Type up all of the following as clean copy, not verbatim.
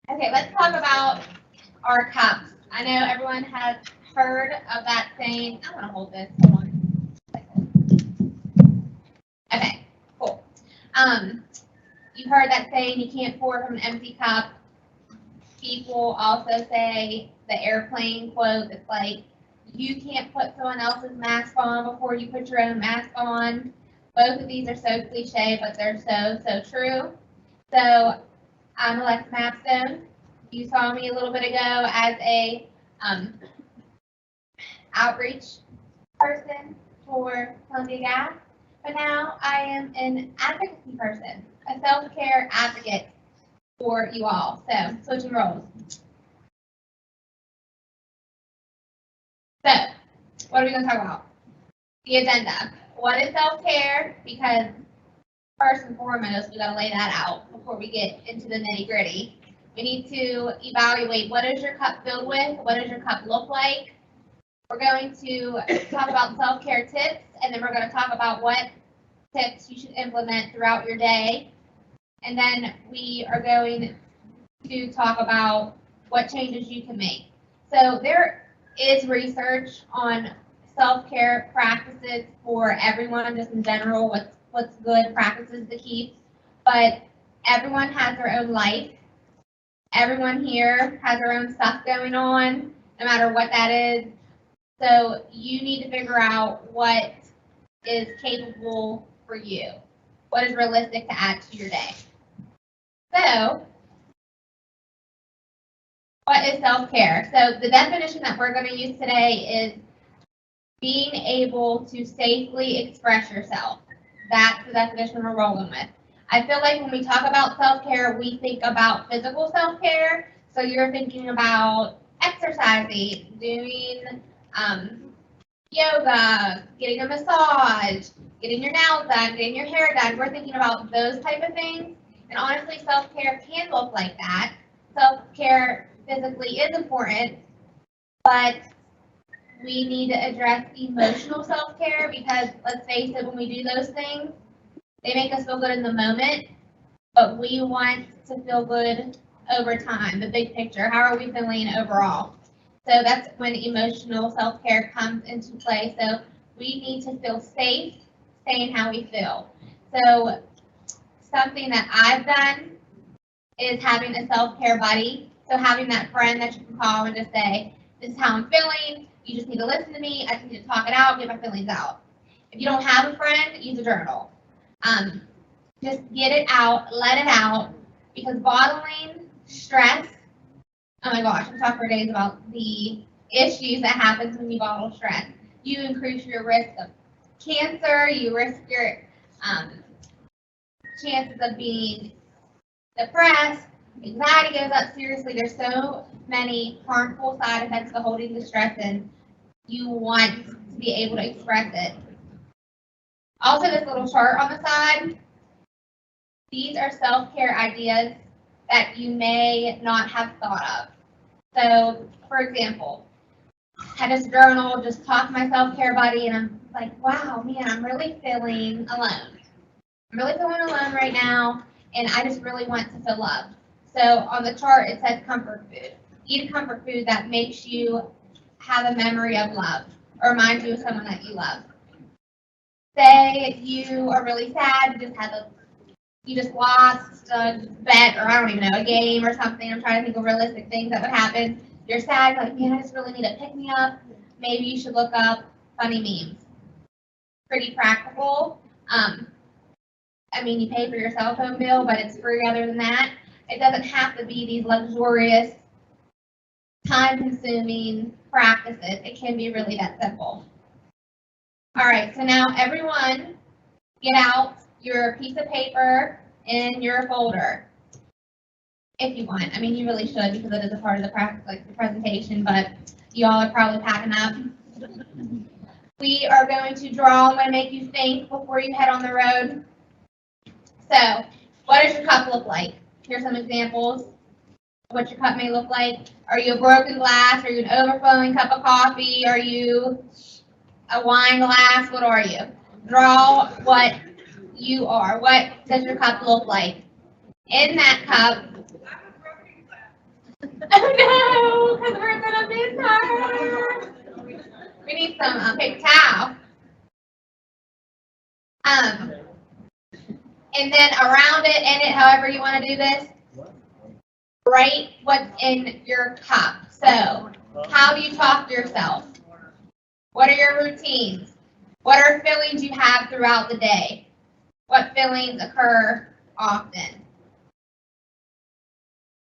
Okay, let's talk about our cups. I know everyone has heard of that saying. I'm gonna hold this. Hold on. Okay, cool. Um, you've heard that saying, you can't pour from an empty cup. People also say the airplane quote that's like, you can't put someone else's mask on before you put your own mask on. Both of these are so cliche, but they're so true. So I'm Alexa Mapstone. You saw me a little bit ago as a um, outreach person for Columbia Gas, but now I am an advocacy person, a self-care advocate for you all. So switching roles. So what are we going to talk about? The agenda. What is self-care? Because first and foremost, we got to lay that out before we get into the nitty-gritty. We need to evaluate, what is your cup filled with? What does your cup look like? We're going to talk about self-care tips, and then we're going to talk about what tips you should implement throughout your day. And then we are going to talk about what changes you can make. So there is research on self-care practices for everyone, just in general, what's good practices to keep. But everyone has their own life. Everyone here has their own stuff going on, no matter what that is. So you need to figure out what is capable for you, what is realistic to add to your day. So, what is self-care? So the definition that we're going to use today is being able to safely express yourself. That's the definition we're rolling with. I feel like when we talk about self-care, we think about physical self-care. So you're thinking about exercising, doing yoga, getting a massage, getting your nails done, getting your hair done. We're thinking about those type of things. And honestly, self-care can look like that. Self-care physically is important, but we need to address emotional self-care because let's face it, when we do those things, they make us feel good in the moment, but we want to feel good over time, the big picture. How are we feeling overall? So that's when emotional self-care comes into play. So we need to feel safe saying how we feel. So something that I've done is having a self-care buddy. So having that friend that you can call and just say, this is how I'm feeling. You just need to listen to me. I just need to talk it out, get my feelings out. If you don't have a friend, use a journal. Just get it out, let it out, because bottling stress, oh my gosh, I'm talking for days about the issues that happens when you bottle stress. You increase your risk of cancer, you risk your chances of being depressed, anxiety goes up. Seriously, there's so many harmful side effects to holding the stress in. You want to be able to express it. Also, this little chart on the side, these are self-care ideas that you may not have thought of. So, for example, I just journal, just talk to my self-care buddy, and I'm like, wow, man, I'm really feeling alone. I'm really feeling alone right now, and I just really want to feel loved. So on the chart, it says comfort food. Eat a comfort food that makes you have a memory of love or reminds you of someone that you love. Say you are really sad, you just lost a bet, or I don't even know, a game or something. I'm trying to think of realistic things that would happen. You're sad, like, man, I just really need a pick me up. Maybe you should look up funny memes. Pretty practical. I mean, you pay for your cell phone bill, but it's free other than that. It doesn't have to be these luxurious, time-consuming practices. It can be really that simple. All right, so now everyone get out your piece of paper in your folder. If you want. I mean, you really should because it is a part of the practice, like the presentation, but you all are probably packing up. We are going to draw. I'm going to make you think before you head on the road. So, what does your cup look like? Here's some examples of what your cup may look like. Are you a broken glass? Are you an overflowing cup of coffee? Are you a wine glass? What are you? Draw what you are. What does your cup look like? In that cup, because we're gonna miss her. We need some paper towel. And then around it, in it, however you want to do this, write what's in your cup. So, how do you talk to yourself? What are your routines? What are feelings you have throughout the day? What feelings occur often?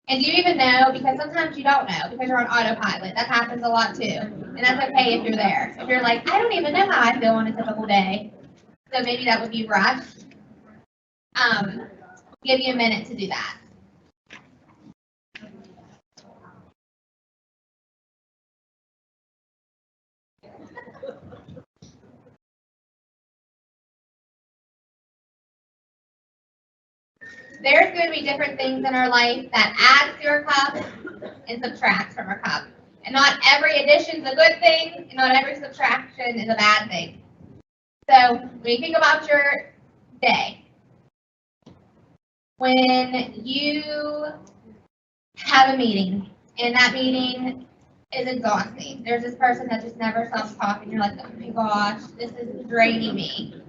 And do you even know? Because sometimes you don't know because you're on autopilot. That happens a lot too. And that's okay if you're there. If you're like, I don't even know how I feel on a typical day. So maybe that would be rushed. Give you a minute to do that. There's going to be different things in our life that adds to our cup and subtracts from our cup. And not every addition is a good thing, and not every subtraction is a bad thing. So when you think about your day, when you have a meeting, and that meeting is exhausting. There's this person that just never stops talking. You're like, oh my gosh, this is draining me.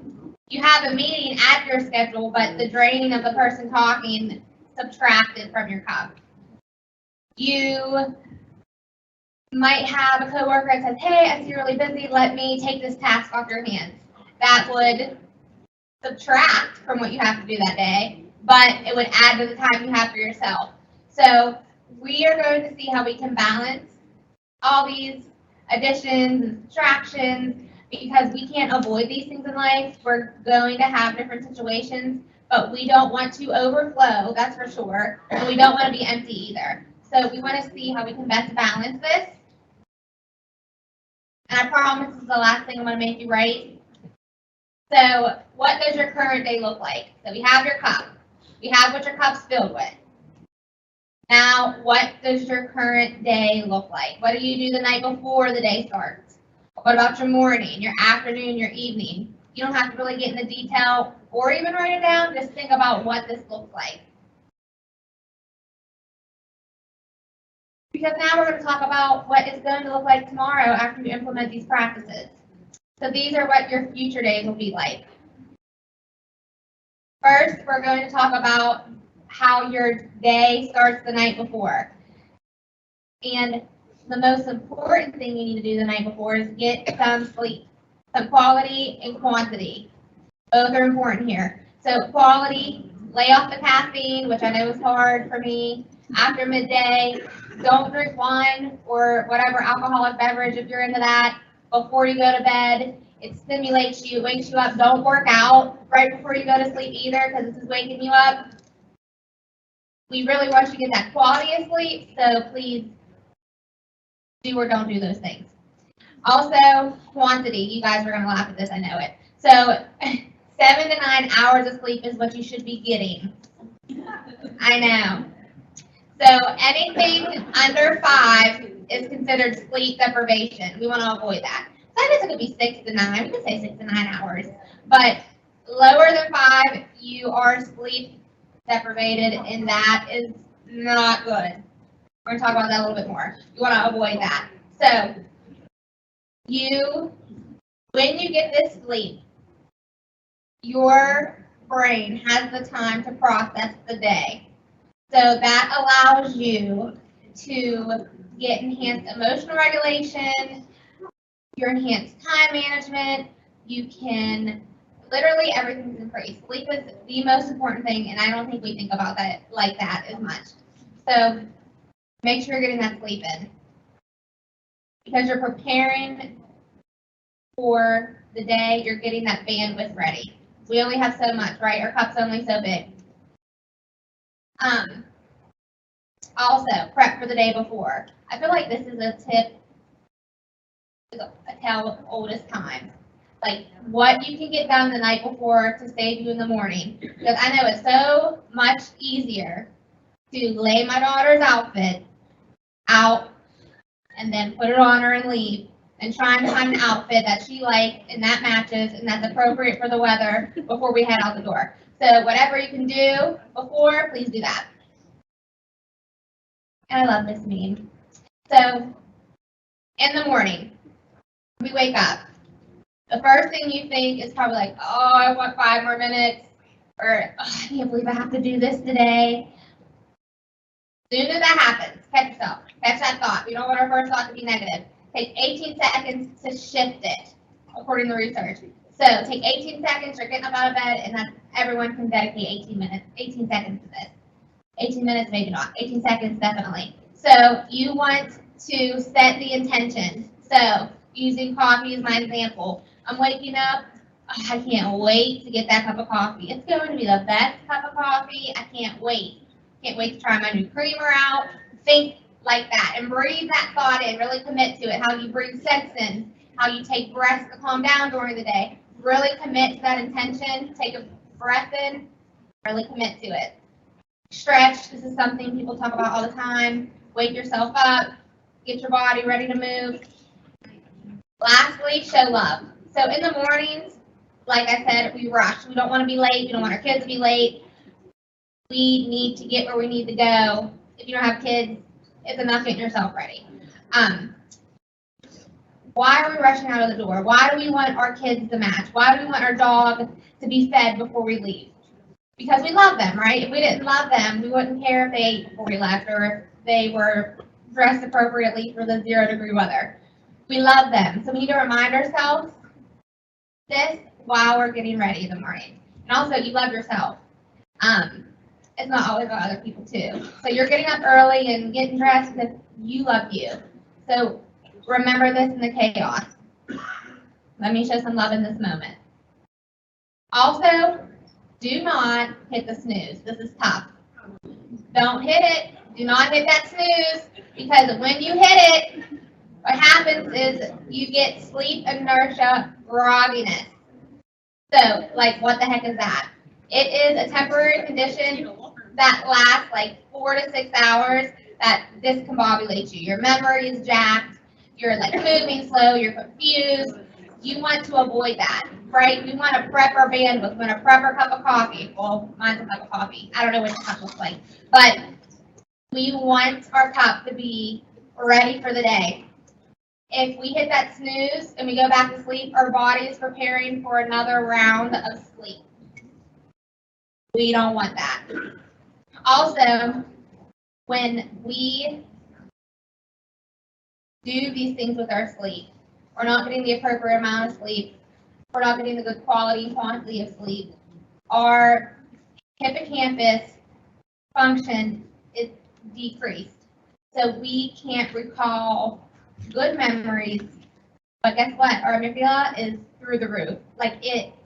You have a meeting at your schedule, but the draining of the person talking subtracted from your cup. You might have a coworker that says, hey, I see you're really busy. Let me take this task off your hands. That would subtract from what you have to do that day, but it would add to the time you have for yourself. So we are going to see how we can balance all these additions and subtractions because we can't avoid these things in life. We're going to have different situations, but we don't want to overflow, that's for sure, and we don't want to be empty either. So we want to see how we can best balance this. And I promise this is the last thing I'm going to make you write. So what does your current day look like? So we have your cup. We have what your cup's filled with. Now, what does your current day look like? What do you do the night before the day starts? What about your morning, your afternoon, your evening? You don't have to really get into detail or even write it down. Just think about what this looks like. Because now we're going to talk about what it's going to look like tomorrow after you implement these practices. So these are what your future days will be like. First, we're going to talk about how your day starts the night before. And the most important thing you need to do the night before is get some sleep. Some quality and quantity. Both are important here. So quality, lay off the caffeine, which I know is hard for me. After midday, don't drink wine or whatever alcoholic beverage if you're into that before you go to bed. It stimulates you, wakes you up. Don't work out right before you go to sleep either because this is waking you up. We really want you to get that quality of sleep, so please do or don't do those things. Also, quantity. You guys are going to laugh at this, I know it. So 7 to 9 hours of sleep is what you should be getting. I know. So anything under 5 is considered sleep deprivation. We want to avoid that. So I guess it could be 6 to 9. We could say 6 to 9 hours. But lower than 5, you are sleep deprivated, and that is not good. We're going to talk about that a little bit more. You want to avoid that. So when you get this sleep, your brain has the time to process the day. So that allows you to get enhanced emotional regulation, your enhanced time management. You can literally everything's increased. Sleep is the most important thing, and I don't think we think about that like that as much. So make sure you're getting that sleep in because you're preparing for the day. You're getting that bandwidth ready. We only have so much, right? Our cup's only so big. Also, prep for the day before. I feel like this is a tip I tell oldest times. Like what you can get done the night before to save you in the morning. Because I know it's so much easier to lay my daughter's outfit out and then put it on her and leave and trying to find an outfit that she likes and that matches and that's appropriate for the weather before we head out the door. So whatever you can do before, please do that. And I love this meme. So in the morning, we wake up. The first thing you think is probably like, oh, I want 5 more minutes, or oh, I can't believe I have to do this today. As soon as that happens, catch yourself. Catch that thought. We don't want our first thought to be negative. Take 18 seconds to shift it, according to research. So take 18 seconds, you're getting up out of bed, and that's, everyone can dedicate 18 seconds to this. 18 minutes, maybe not. 18 seconds, definitely. So you want to set the intention. So using coffee as my example. I'm waking up. Oh, I can't wait to get that cup of coffee. It's going to be the best cup of coffee. I can't wait. Can't wait to try my new creamer out. Think like that and breathe that thought in. Really commit to it. How you breathe sense in. How you take breaths to calm down during the day. Really commit to that intention. Take a breath in. Really commit to it. Stretch. This is something people talk about all the time. Wake yourself up. Get your body ready to move. Lastly, show love. So in the mornings, like I said, we rush. We don't want to be late. We don't want our kids to be late. We need to get where we need to go. If you don't have kids, it's enough getting yourself ready. Why are we rushing out of the door? Why do we want our kids to match? Why do we want our dog to be fed before we leave? Because we love them, right? If we didn't love them, we wouldn't care if they ate before we left or if they were dressed appropriately for the 0-degree weather. We love them. So we need to remind ourselves this while we're getting ready in the morning. And also, you love yourself. It's not always about other people, too. So you're getting up early and getting dressed because you love you. So remember this in the chaos. Let me show some love in this moment. Also, do not hit the snooze. This is tough. Don't hit it. Do not hit that snooze because when you hit it, what happens is you get sleep inertia grogginess. So, like, what the heck is that? It is a temporary condition that lasts like 4 to 6 hours that discombobulates you. Your memory is jacked. You're like moving slow. You're confused. You want to avoid that, right? We want to prep our bandwidth. We want to prep our cup of coffee. Well, mine's a cup of coffee. I don't know what the cup looks like, but we want our cup to be ready for the day. If we hit that snooze and we go back to sleep, our body is preparing for another round of sleep. We don't want that. Also, when we do these things with our sleep, we're not getting the appropriate amount of sleep, we're not getting the good quality and quantity of sleep, our hippocampus function is decreased. So we can't recall good memories, but guess what? Our amygdala is through the roof. Like it's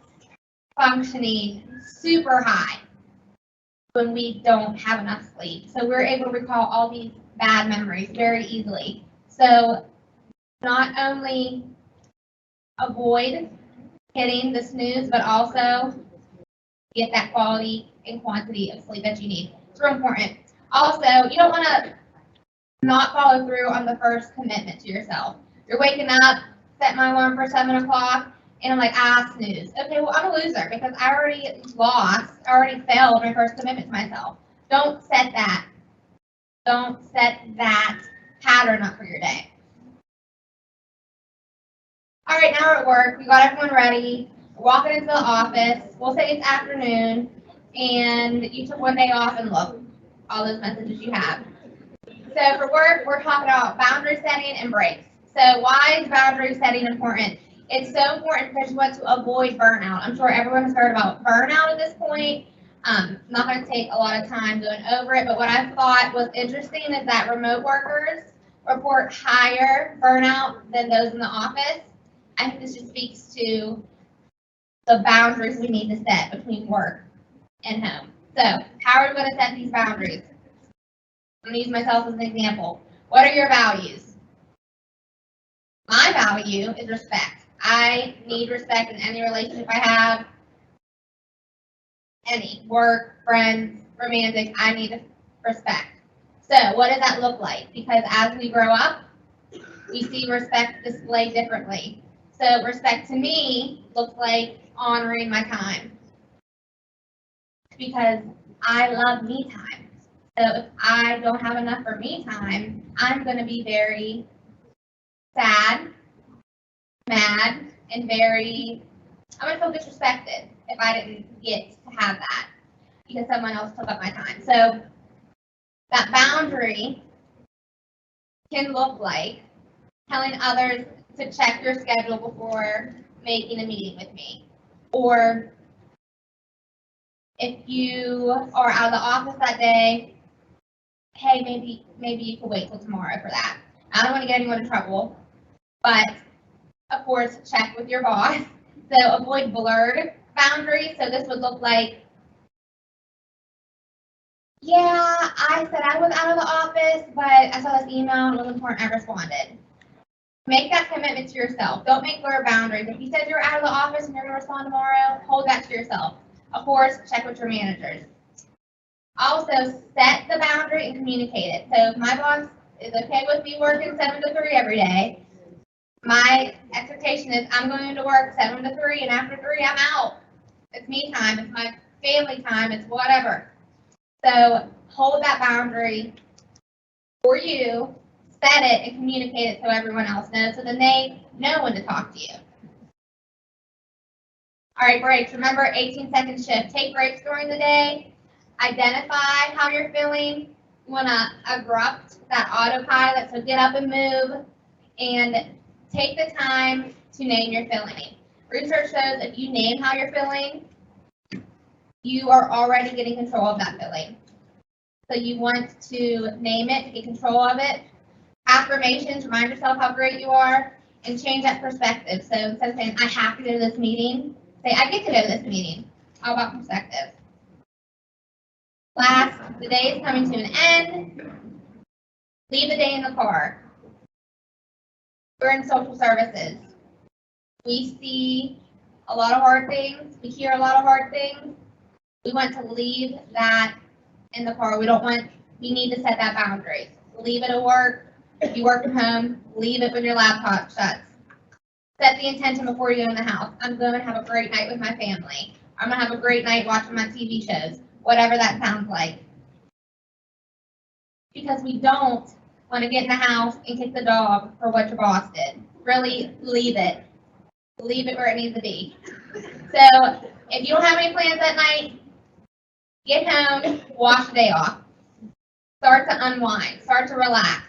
functioning super high when we don't have enough sleep. So we're able to recall all these bad memories very easily. So not only avoid hitting the snooze, but also get that quality and quantity of sleep that you need. It's real important. Also, you don't want to not follow through on the first commitment to yourself. You're waking up, set my alarm for 7 o'clock, and I'm like, snooze. Okay, well, I'm a loser because I already lost, I already failed my first commitment to myself. Don't set that. Don't set that pattern up for your day. All right, now we're at work. We got everyone ready. We're walking into the office. We'll say it's afternoon, and you took one day off, and look, all those messages you have. So for work, we're talking about boundary setting and breaks. So why is boundary setting important? It's so important because you want to avoid burnout. I'm sure everyone has heard about burnout at this point. I'm not going to take a lot of time going over it, but what I thought was interesting is that remote workers report higher burnout than those in the office. I think this just speaks to the boundaries we need to set between work and home. So how are we going to set these boundaries? I'm going to use myself as an example. What are your values? My value is respect. I need respect in any relationship I have. Any work, friends, romantic, I need respect. So what does that look like? Because as we grow up, we see respect displayed differently. So respect to me looks like honoring my time. Because I love me time. So if I don't have enough for me time, I'm going to be very sad, mad, and I'm going to feel disrespected if I didn't get to have that because someone else took up my time. So that boundary can look like telling others to check your schedule before making a meeting with me. Or if you are out of the office that day, hey, maybe you could wait till tomorrow for that. I don't want to get anyone in trouble, but of course, check with your boss. So avoid blurred boundaries. So this would look like, yeah, I said I was out of the office, but I saw this email and it was important, I responded. Make that commitment to yourself. Don't make blurred boundaries. If you said you're out of the office and you're going to respond tomorrow, hold that to yourself. Of course, check with your managers. Also, set the boundary and communicate it. So if my boss is okay with me working 7 to 3 every day, my expectation is I'm going to work 7 to 3, and after 3, I'm out. It's me time. It's my family time. It's whatever. So hold that boundary for you, set it, and communicate it so everyone else knows, so then they know when to talk to you. All right, breaks. Remember, 18-second shift. Take breaks during the day. Identify how you're feeling. You want to abrupt that autopilot, so get up and move, and take the time to name your feeling. Research shows if you name how you're feeling, you are already getting control of that feeling. So you want to name it, to get control of it. Affirmations, remind yourself how great you are, and change that perspective. So instead of saying, I have to go to this meeting, say, I get to go to this meeting. All about perspective. Last, the day is coming to an end. Leave the day in the car. We're in social services. We see a lot of hard things. We hear a lot of hard things. We want to leave that in the car. We need to set that boundary. Leave it at work. If you work from home, leave it when your laptop shuts. Set the intention before you go in the house. I'm going to have a great night with my family. I'm going to have a great night watching my TV shows, whatever that sounds like. Because we don't want to get in the house and kick the dog for what your boss did. Really leave it. Leave it where it needs to be. So if you don't have any plans that night, get home, wash the day off. Start to unwind. Start to relax.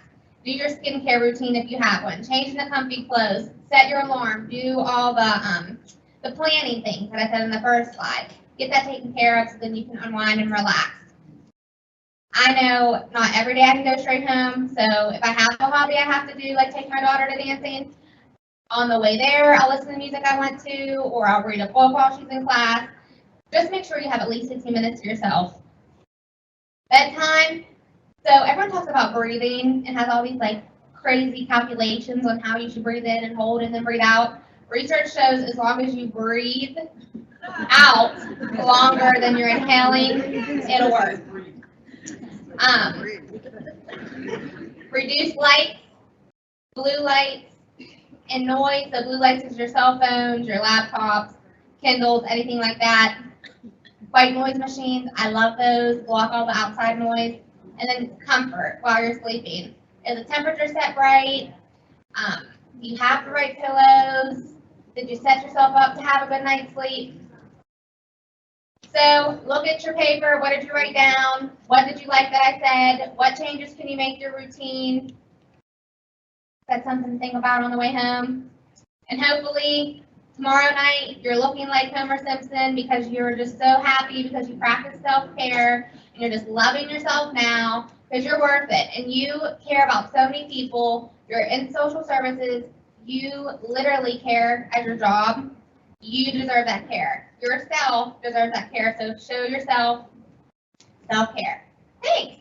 Do your skincare routine if you have one. Change into comfy clothes. Set your alarm. Do all the planning things that I said in the first slide. Get that taken care of so then you can unwind and relax. I know not every day I can go straight home, so if I have a hobby I have to do, like take my daughter to dancing, on the way there I'll listen to music I want to, or I'll read a book while she's in class. Just make sure you have at least 15 minutes to yourself. Bedtime. So everyone talks about breathing and has all these like crazy calculations on how you should breathe in and hold and then breathe out. Research shows as long as you breathe out longer than you're inhaling, it'll work. Reduce lights, blue lights, and noise. So blue lights is your cell phones, your laptops, Kindles, anything like that. White noise machines, I love those, block all the outside noise. And then comfort while you're sleeping. Is the temperature set right? Do you have the right pillows? Did you set yourself up to have a good night's sleep? So look at your paper. What did you write down? What did you like that I said? What changes can you make to your routine? That's something to think about on the way home. And hopefully tomorrow night you're looking like Homer Simpson because you're just so happy because you practiced self-care and you're just loving yourself now because you're worth it. And you care about so many people. You're in social services. You literally care as your job. You deserve that care. Yourself deserves that care. So show yourself self-care. Thanks.